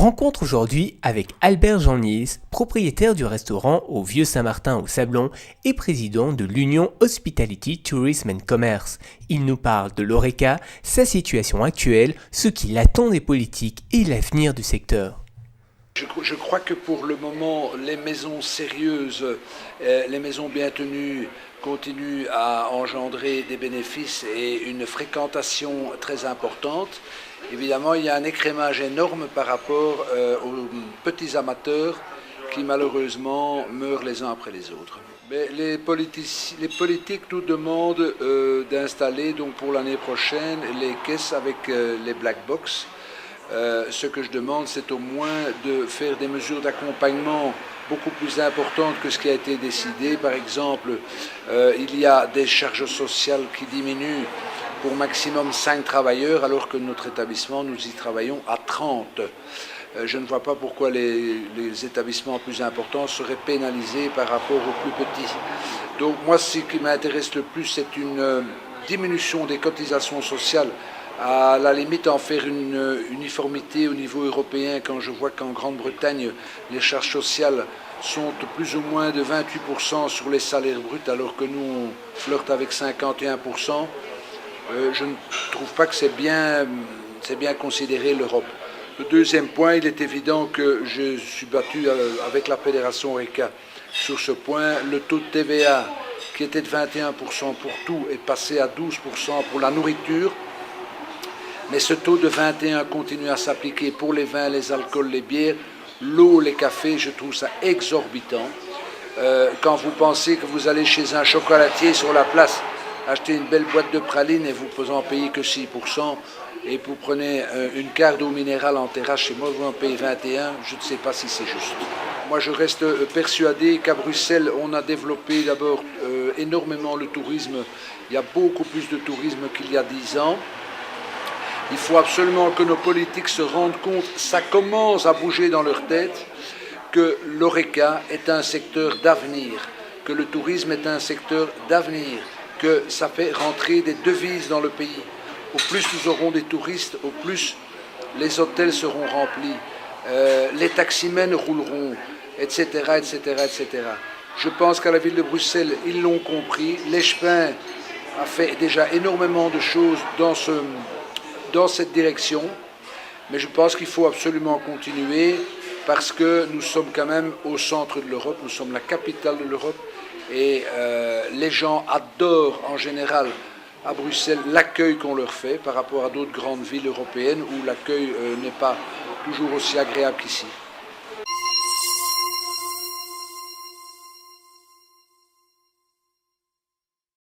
Rencontre aujourd'hui avec Albert Genlis, propriétaire du restaurant au Vieux Saint-Martin au Sablon et président de l'Union Hospitality Tourism and Commerce. Il nous parle de l'Horeca, sa situation actuelle, ce qu'il attend des politiques et l'avenir du secteur. Je crois que pour le moment, les maisons sérieuses, les maisons bien tenues continuent à engendrer des bénéfices et une fréquentation très importante. Évidemment, il y a un écrémage énorme par rapport aux petits amateurs qui malheureusement meurent les uns après les autres. Mais les politiques nous demandent d'installer donc pour l'année prochaine les caisses avec les black box. Ce que je demande, c'est au moins de faire des mesures d'accompagnement beaucoup plus importantes que ce qui a été décidé. Par exemple, il y a des charges sociales qui diminuent pour maximum 5 travailleurs, alors que notre établissement, nous y travaillons à 30. Je ne vois pas pourquoi les établissements plus importants seraient pénalisés par rapport aux plus petits. Donc moi, ce qui m'intéresse le plus, c'est une diminution des cotisations sociales, à la limite en faire une uniformité au niveau européen, quand je vois qu'en Grande-Bretagne, les charges sociales sont plus ou moins de 28% sur les salaires bruts, alors que nous, on flirte avec 51%. Je ne trouve pas que c'est bien considéré l'Europe. Le deuxième point, il est évident que je suis battu avec la Fédération Horeca sur ce point. Le taux de TVA, qui était de 21% pour tout, est passé à 12% pour la nourriture. Mais ce taux de 21 continue à s'appliquer pour les vins, les alcools, les bières, l'eau, les cafés. Je trouve ça exorbitant. Quand vous pensez que vous allez chez un chocolatier sur la place, acheter une belle boîte de pralines et vous en payez que 6%, et vous prenez une carte d'eau minérale en terrasse chez moi, vous en payez 21, je ne sais pas si c'est juste. Moi, je reste persuadé qu'à Bruxelles, on a développé d'abord énormément le tourisme. Il y a beaucoup plus de tourisme qu'il y a 10 ans. Il faut absolument que nos politiques se rendent compte, ça commence à bouger dans leur tête, que l'Horeca est un secteur d'avenir, que le tourisme est un secteur d'avenir, que ça fait rentrer des devises dans le pays. Au plus nous aurons des touristes, au plus les hôtels seront remplis, les taximens rouleront, etc., etc., etc. Je pense qu'à la ville de Bruxelles, ils l'ont compris. L'Échevin a fait déjà énormément de choses dans cette direction, mais je pense qu'il faut absolument continuer parce que nous sommes quand même au centre de l'Europe, nous sommes la capitale de l'Europe et les gens adorent en général à Bruxelles l'accueil qu'on leur fait par rapport à d'autres grandes villes européennes où l'accueil n'est pas toujours aussi agréable qu'ici.